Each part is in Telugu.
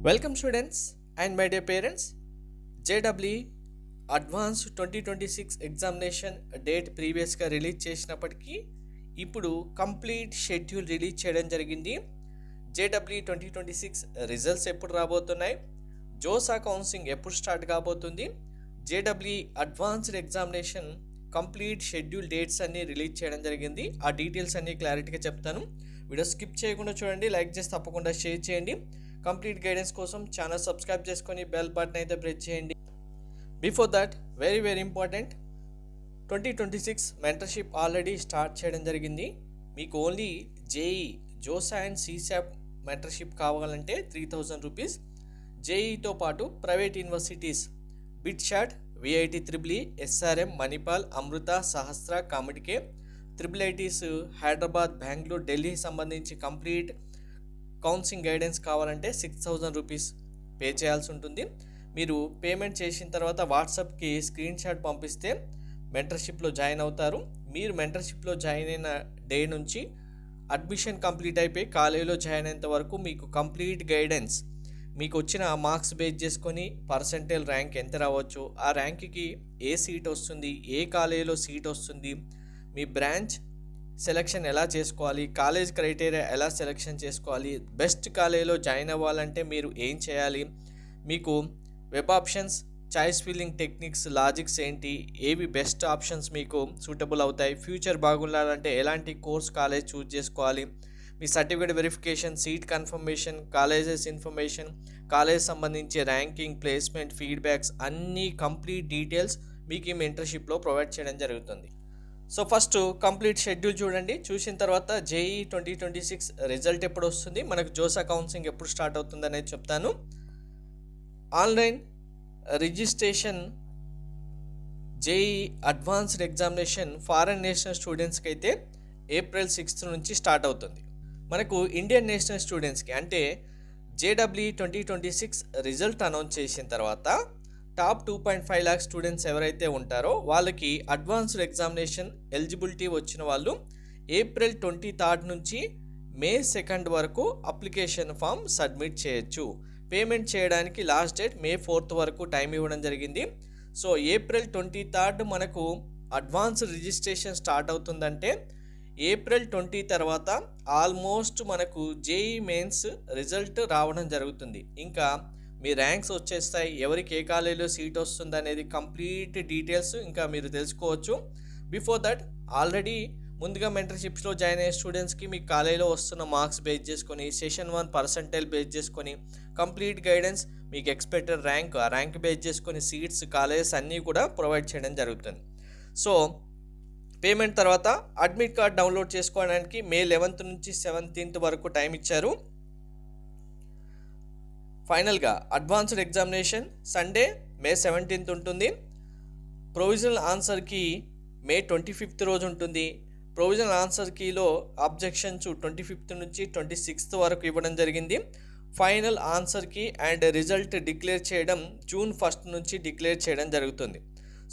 Welcome students and my dear parents. JW advance 2026 examination date ప్రీవియస్గా రిలీజ్ చేసినప్పటికీ ఇప్పుడు కంప్లీట్ షెడ్యూల్ రిలీజ్ చేయడం జరిగింది. జేడబ్ల్యూ 2026 రిజల్ట్స్ ఎప్పుడు రాబోతున్నాయి, జోసా కౌన్సిలింగ్ ఎప్పుడు స్టార్ట్ కాబోతుంది, JW advanced examination complete schedule dates అన్నీ రిలీజ్ చేయడం జరిగింది. ఆ డీటెయిల్స్ అన్నీ క్లారిటీగా చెప్తాను. వీడియో స్కిప్ చేయకుండా చూడండి, లైక్ చేసి తప్పకుండా షేర్ చేయండి. కంప్లీట్ గైడెన్స్ కోసం ఛానల్ సబ్స్క్రైబ్ చేసుకొని బెల్ బటన్ అయితే ప్రెస్ చేయండి. Before that very important, 2026 mentorship already start చేయడం జరిగింది. మీకు only JEE, JoSAA and CSAB mentorship కావాలంటే 3000 రూపీస్. జేఈతో పాటు private universities BITSAT, VIT triple, SRM, Manipal, Amrita, సహస్ర, COMEDK, triple ITs Hyderabad, Bengaluru, Delhi సంబంధించి కంప్లీట్ కౌన్సిలింగ్ గైడెన్స్ కావాలంటే 6000 రూపీస్ పే చేయాల్సి ఉంటుంది. మీరు పేమెంట్ చేసిన తర్వాత వాట్సాప్కి స్క్రీన్ షాట్ పంపిస్తే మెంటర్షిప్లో జాయిన్ అవుతారు. మీరు మెంటర్షిప్లో జాయిన్ అయిన డే నుంచి అడ్మిషన్ కంప్లీట్ అయిపోయి కాలేజీలో జాయిన్ అయ్యేంత వరకు మీకు కంప్లీట్ గైడెన్స్, మీకు వచ్చిన మార్క్స్ బేస్ చేసుకొని పర్సెంటేజ్ ర్యాంక్ ఎంత రావచ్చు, ఆ ర్యాంక్కి ఏ సీట్ వస్తుంది, ఏ కాలేజీలో సీట్ వస్తుంది, మీ బ్రాంచ్ సెలెక్షన్ ఎలా చేసుకోవాలి, కాలేజ్ క్రైటీరియా ఎలా సెలెక్షన్ చేసుకోవాలి, బెస్ట్ కాలేజీలో జాయిన్ అవ్వాలంటే మీరు ఏం చేయాలి, మీకు web options, choice filling techniques, logics ఏంటి, ఏవి బెస్ట్ ఆప్షన్స్ మీకు సూటబుల్ అవుతాయి, ఫ్యూచర్ బాగుండాలంటే ఎలాంటి కోర్స్ కాలేజ్ చూస్ చేసుకోవాలి, మీ certificate verification, seat confirmation, colleges information, college సంబంధించి ర్యాంకింగ్, ప్లేస్మెంట్, ఫీడ్బ్యాక్స్ అన్నీ కంప్లీట్ డీటెయిల్స్ మీకు ఈ మెంటర్షిప్లో ప్రొవైడ్ చేయడం జరుగుతుంది. సో ఫస్ట్ కంప్లీట్ షెడ్యూల్ చూడండి. చూసిన తర్వాత జేఈ 2026 రిజల్ట్ ఎప్పుడు వస్తుంది, మనకు జోసా కౌన్సిలింగ్ ఎప్పుడు స్టార్ట్ అవుతుంది అనేది చెప్తాను. Online registration JEE advanced examination foreign national స్టూడెంట్స్కి అయితే ఏప్రిల్ 6 నుంచి స్టార్ట్ అవుతుంది. మనకు ఇండియన్ నేషనల్ స్టూడెంట్స్కి అంటే జేడబ్ల్యూ 2026 రిజల్ట్ అనౌన్స్ చేసిన తర్వాత టాప్ 2.5 లాక్ స్టూడెంట్స్ ఎవరైతే ఉంటారో వాళ్ళకి అడ్వాన్స్డ్ ఎగ్జామినేషన్ ఎలిజిబిలిటీ వచ్చిన వాళ్ళు ఏప్రిల్ 23 నుంచి మే 2 వరకు అప్లికేషన్ ఫామ్ సబ్మిట్ చేయొచ్చు. పేమెంట్ చేయడానికి లాస్ట్ డేట్ మే 4 వరకు టైం ఇవ్వడం జరిగింది. సో ఏప్రిల్ 23 మనకు అడ్వాన్స్డ్ రిజిస్ట్రేషన్ స్టార్ట్ అవుతుందంటే ఏప్రిల్ 20 తర్వాత ఆల్మోస్ట్ మనకు జేఈ మెయిన్స్ రిజల్ట్ రావడం జరుగుతుంది. ఇంకా మీ ర్యాంక్స్ వచ్చేస్తాయి, ఎవరికి ఏ కాలేజీలో సీట్ వస్తుంది అనేది కంప్లీట్ డీటెయిల్స్ ఇంకా మీరు తెలుసుకోవచ్చు. బిఫోర్ దట్ ఆల్రెడీ ముందుగా మెంటర్షిప్స్లో జాయిన్ అయ్యే స్టూడెంట్స్కి మీ కాలేజీలో వస్తున్న మార్క్స్ బేస్ చేసుకొని, సెషన్ 1 పర్సెంటేజ్ బేస్ చేసుకొని కంప్లీట్ గైడెన్స్, మీకు ఎక్స్పెక్టెడ్ ర్యాంక్, ఆ ర్యాంక్ బేస్ చేసుకొని సీట్స్, కాలేజెస్ అన్నీ కూడా ప్రొవైడ్ చేయడం జరుగుతుంది. సో పేమెంట్ తర్వాత అడ్మిట్ కార్డ్ డౌన్లోడ్ చేసుకోవడానికి మే 11 నుంచి 17 వరకు టైం ఇచ్చారు. ఫైనల్గా అడ్వాన్స్డ్ ఎగ్జామినేషన్ సండే మే 17 ఉంటుంది. ప్రొవిజనల్ ఆన్సర్ కీ మే 25 రోజు ఉంటుంది. ప్రొవిజనల్ ఆన్సర్ కీలో అబ్జెక్షన్స్ 25 నుంచి 26 వరకు ఇవ్వడం జరిగింది. Final answer key and result declare చేయడం జూన్ 1 నుంచి డిక్లేర్ చేయడం జరుగుతుంది.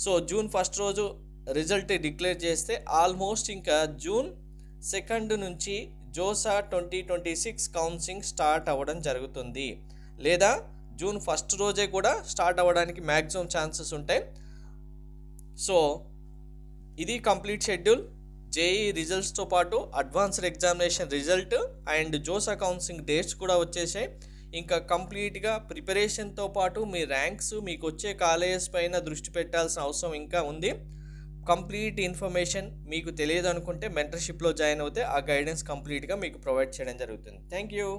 సో జూన్ 1 రోజు రిజల్ట్ డిక్లేర్ చేస్తే ఆల్మోస్ట్ ఇంకా జూన్ 2 నుంచి జోసా 2026 కౌన్సిలింగ్ స్టార్ట్ అవ్వడం జరుగుతుంది. లేదా జూన్ 1 రోజే కూడా స్టార్ట్ అవ్వడానికి మ్యాక్సిమం ఛాన్సెస్ ఉంటాయి. సో ఇది కంప్లీట్ షెడ్యూల్. జేఈ రిజల్ట్స్తో పాటు advanced examination result and JoSAA counselling dates కూడా వచ్చేసాయి. ఇంకా కంప్లీట్గా ప్రిపరేషన్తో పాటు మీ ర్యాంక్స్, మీకు వచ్చే కాలేజెస్ పైన దృష్టి పెట్టాల్సిన అవసరం ఇంకా ఉంది. కంప్లీట్ ఇన్ఫర్మేషన్ మీకు తెలియదు అనుకుంటే మెంటర్షిప్లో జాయిన్ అవుతే ఆ గైడెన్స్ కంప్లీట్గా మీకు ప్రొవైడ్ చేయడం జరుగుతుంది. Thank you.